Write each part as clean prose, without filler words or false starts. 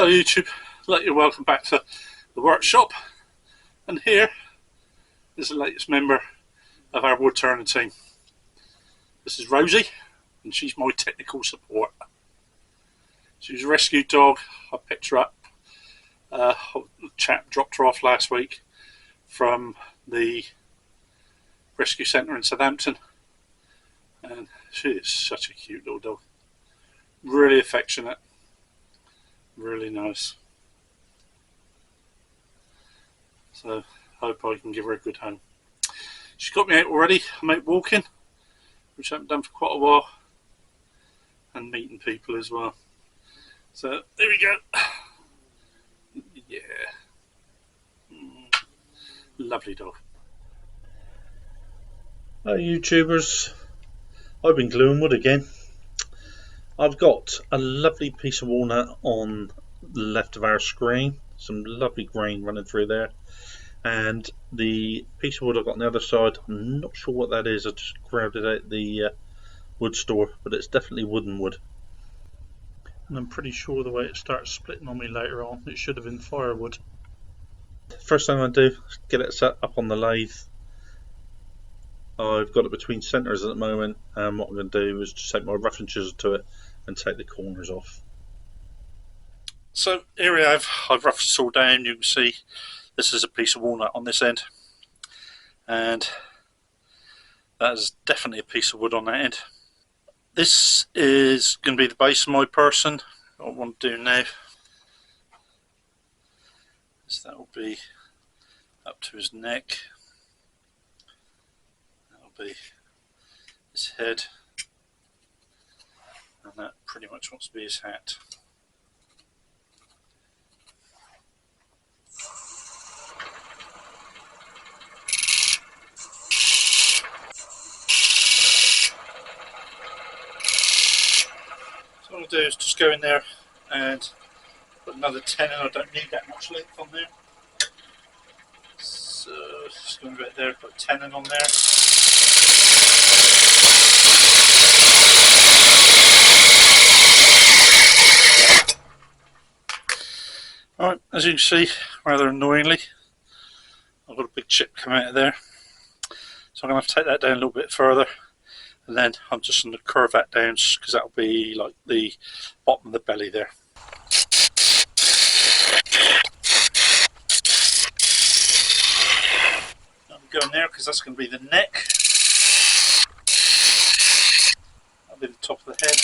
Hello YouTube, I'd like you welcome back to the workshop, and here is the latest member of our wood turning team. This is Rosie, and she's my technical support. She's a rescue dog. I picked her up. A chap dropped her off last week from the rescue centre in Southampton, and she is such a cute little dog. Really affectionate, really nice. So I hope I can give her a good home. She's got me out already. I'm out walking, which I haven't done for quite a while, and meeting people as well. So there we go. Yeah. Lovely dog. Hi YouTubers, I've been gluing wood again. I've got a lovely piece of walnut on the left of our screen, some lovely grain running through there, and the piece of wood I've got on the other side, I'm not sure what that is. I just grabbed it out the wood store, but it's definitely wooden wood, and I'm pretty sure the way it starts splitting on me later on, it should have been firewood. First thing I do is get it set up on the lathe. I've got it between centres at the moment, and what I'm going to do is just take my roughing chisel to it and take the corners off. So here we have, I've roughed this all down. You can see this is a piece of walnut on this end, and that is definitely a piece of wood on that end. This is going to be the base of my person. What I want to do now is that will be up to his neck. Be his head, and that pretty much wants to be his hat. So what I'll do is just go in there and put another 10 in. I don't need that much length on there, so just going right there, put 10 in on there. Alright, as you can see, rather annoyingly, I've got a big chip coming out of there, so I'm going to have to take that down a little bit further, and then I'm just going to curve that down because that will be like the bottom of the belly there. I'm going there because that's going to be the neck, that'll be the top of the head.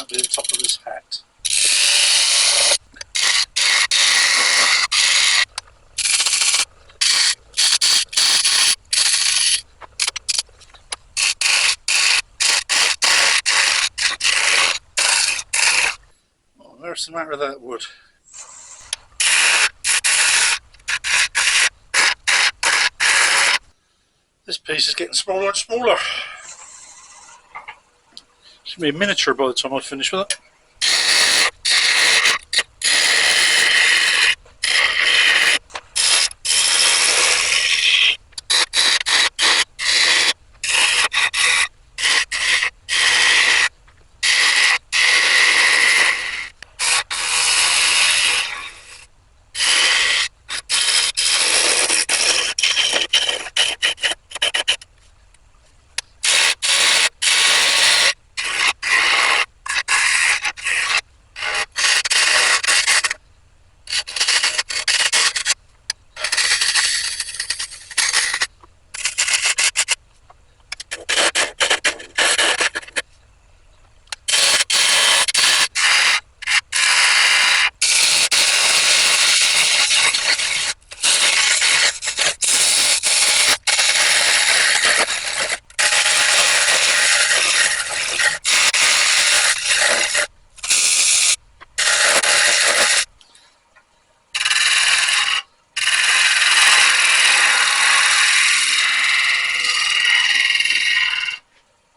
The top of his hat. Oh, there's the matter with that wood. This piece is getting smaller and smaller. It's going to be a miniature by the time I finish with it.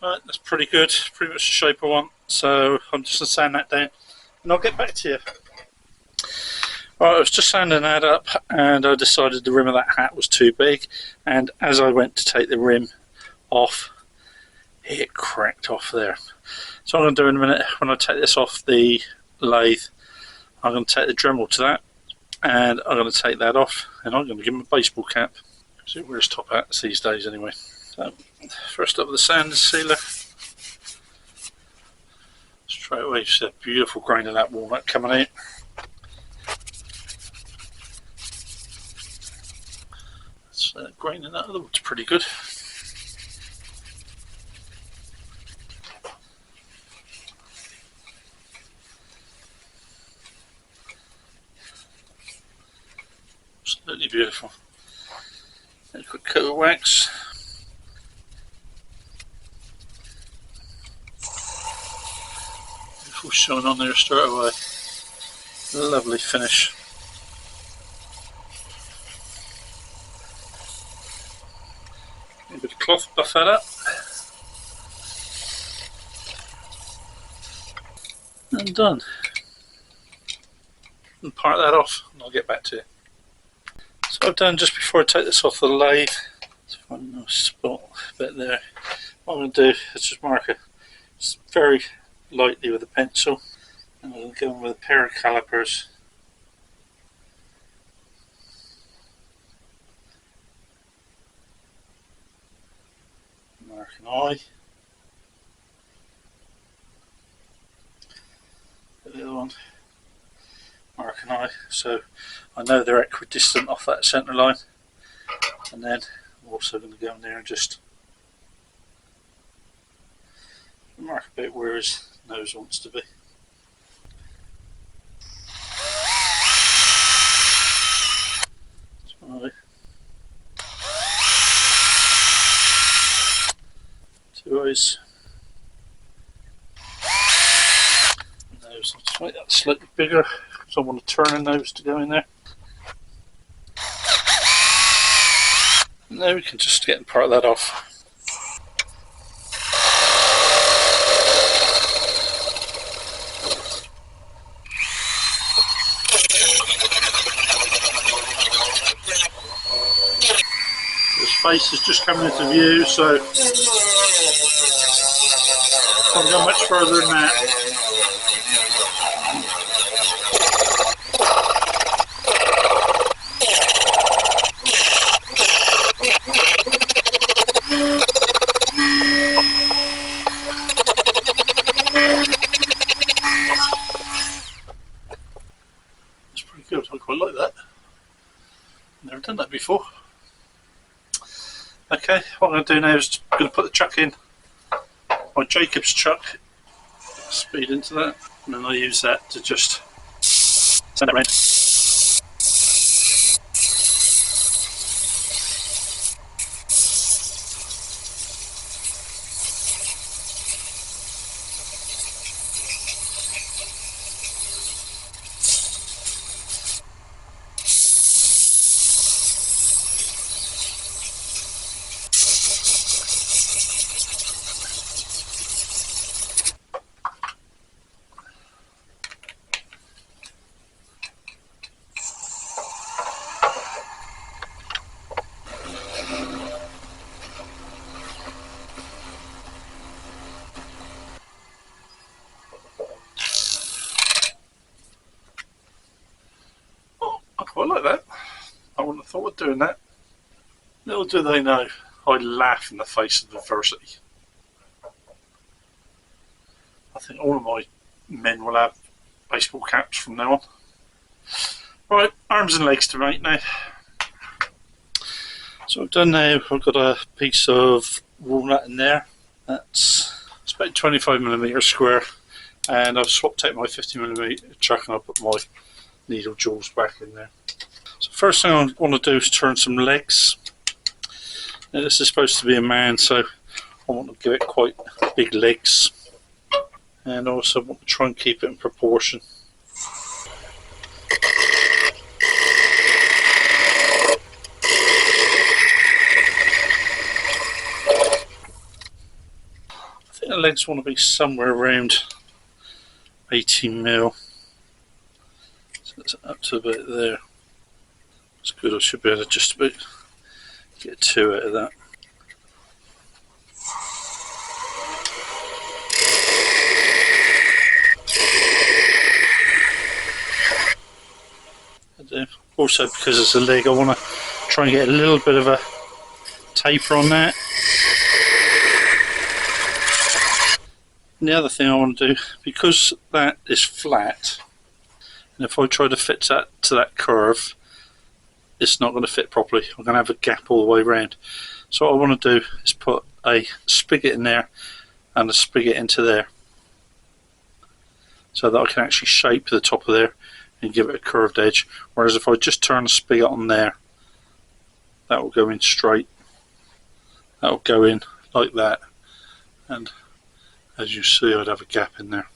Right, that's pretty good, pretty much the shape I want, so I'm just going to sand that down and I'll get back to you. Right, I was just sanding that up and I decided the rim of that hat was too big, and as I went to take the rim off, it cracked off there. So what I'm going to do in a minute, when I take this off the lathe, I'm going to take the Dremel to that and I'm going to take that off and I'm going to give him a baseball cap. See where his top hats these days anyway. So first up with the sand sealer. Straight away you see a beautiful grain of that walnut coming out. So grain in that looks pretty good. Absolutely beautiful. A quick coat of wax. Beautiful shine on there straight away. Lovely finish. A bit of cloth, buff that up. And done. And part that off and I'll get back to you. So I've done, just before I take this off the lathe, let's find a nice spot bit there. What I'm going to do is just mark it very lightly with a pencil, and I'm going to go in with a pair of calipers. Mark an eye. The other one. Mark an eye, so I know they're equidistant off that centre line, and then I'm also going to go in there and just mark a bit where his nose wants to be. Right. Two eyes. Nose, I'll just make that slightly bigger because I want a turning nose to go in there. And now we can just get part of that off. His face is just coming into view, so can't go much further than that. That's pretty good, I quite like that. Never done that before. Okay, what I'm going to do now is I'm going to put the chuck in, my Jacob's chuck, speed into that, and then I use that to just send it around. I quite like that. I wouldn't have thought of doing that. Little do they know, I laugh in the face of adversity. I think all of my men will have baseball caps from now on. Right, arms and legs to make now. So I've done now, I've got a piece of walnut in there. It's about 25mm square, and I've swapped out my 50mm chuck and I'll put my needle jewels back in there. So first thing I want to do is turn some legs. Now this is supposed to be a man, so I want to give it quite big legs, and also want to try and keep it in proportion. I think the legs want to be somewhere around 18mm. So That's up to about there. That's good. I should be able to just about get 2 out of that. Also, because it's a leg, I want to try and get a little bit of a taper on that. And the other thing I want to do, because that is flat, and if I try to fit that to that curve, it's not going to fit properly. I'm going to have a gap all the way around. So what I want to do is put a spigot in there and a spigot into there, so that I can actually shape the top of there and give it a curved edge. Whereas if I just turn the spigot on there, that will go in straight. That will go in like that, and as you see, I'd have a gap in there.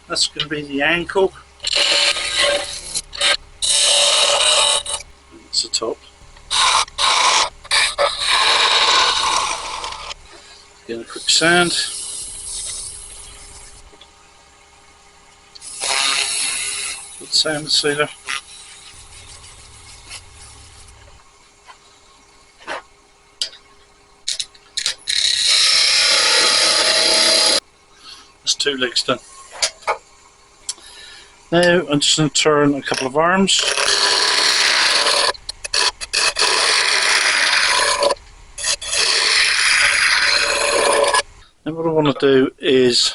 That's going to be the ankle. That's the top. Again, a quick sand. Good sand sealer. That's 2 legs done. Now I'm just going to turn a couple of arms. And what I want to do is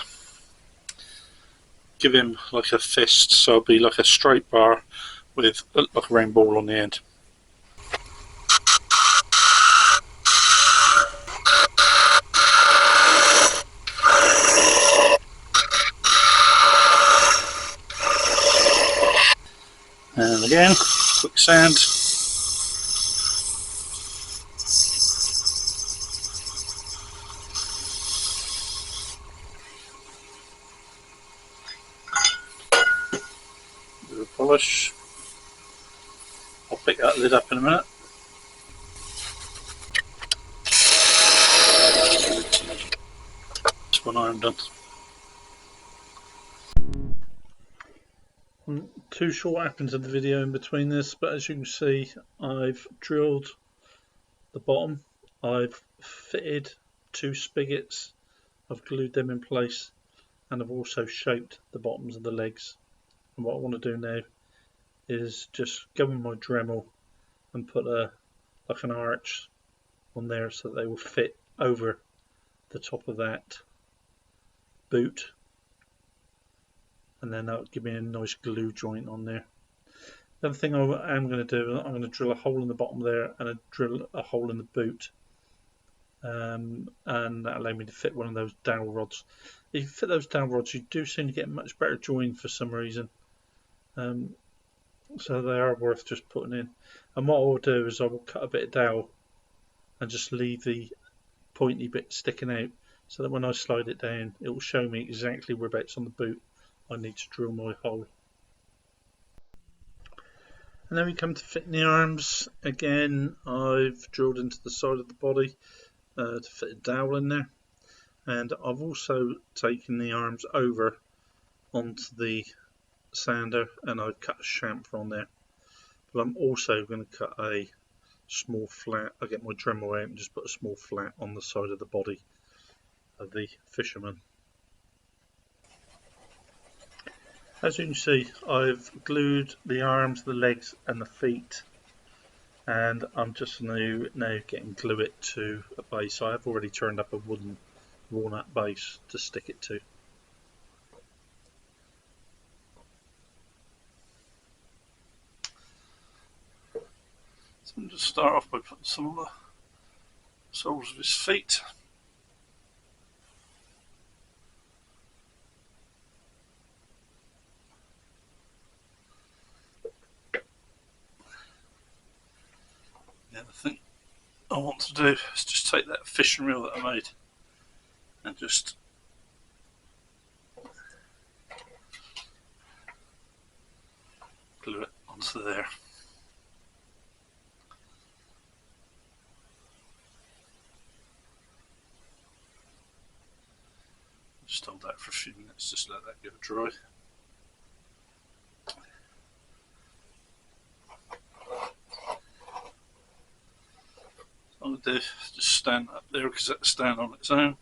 give him like a fist, so it'll be like a straight bar with like a round ball on the end. And again, quick sand. Bit of polish. I'll pick that lid up in a minute. That's one arm done. Too short happens in the video in between this, but as you can see, I've drilled the bottom, I've fitted 2 spigots, I've glued them in place, and I've also shaped the bottoms of the legs. And what I want to do now is just go with my Dremel and put like an arch on there so that they will fit over the top of that boot, and then that will give me a nice glue joint on there. The other thing I am going to do, I'm going to drill a hole in the bottom there and drill a hole in the boot, and that allow me to fit one of those dowel rods. If you fit those dowel rods, you do seem to get a much better join for some reason, so they are worth just putting in. And what I will do is I will cut a bit of dowel and just leave the pointy bit sticking out, so that when I slide it down, it will show me exactly whereabouts on the boot I need to drill my hole. And then we come to fitting the arms. Again, I've drilled into the side of the body to fit a dowel in there, and I've also taken the arms over onto the sander and I've cut a chamfer on there. But I'm also going to cut a small flat. I get my Dremel out and just put a small flat on the side of the body of the Fisherman. As you can see, I've glued the arms, the legs and the feet, and I'm just now getting glue it to a base. I have already turned up a wooden walnut base to stick it to. So I'm just start off by putting some of the soles of his feet. The other thing I want to do is just take that fishing reel that I made and just glue it onto there. Just Just hold that for a few minutes, just let that get dry. What I'm going to do is just stand up there because that'll stand on its own.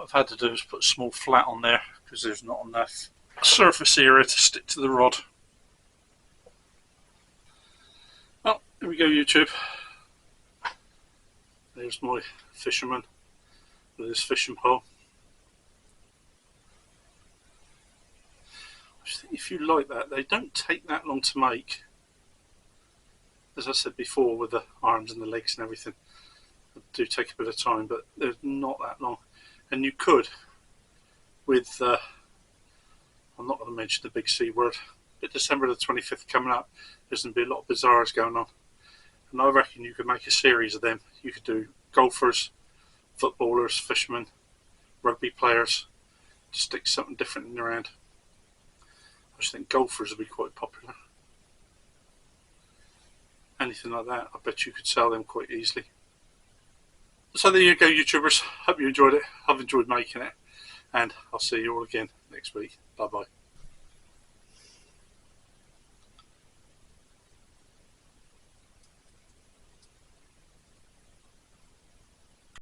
What I've had to do is put a small flat on there because there's not enough surface area to stick to the rod. Well, here we go, YouTube. There's my Fisherman with his fishing pole. I just think if you like that, they don't take that long to make. As I said before, with the arms and the legs and everything, they do take a bit of time, but they're not that long. And you could, with, I'm not going to mention the big C word, but December the 25th coming up, there's going to be a lot of bazaars going on. And I reckon you could make a series of them. You could do golfers, footballers, fishermen, rugby players, to stick something different in your hand. I just think golfers would be quite popular. Anything like that, I bet you could sell them quite easily. So there you go, YouTubers. Hope you enjoyed it. I've enjoyed making it. And I'll see you all again next week. Bye bye.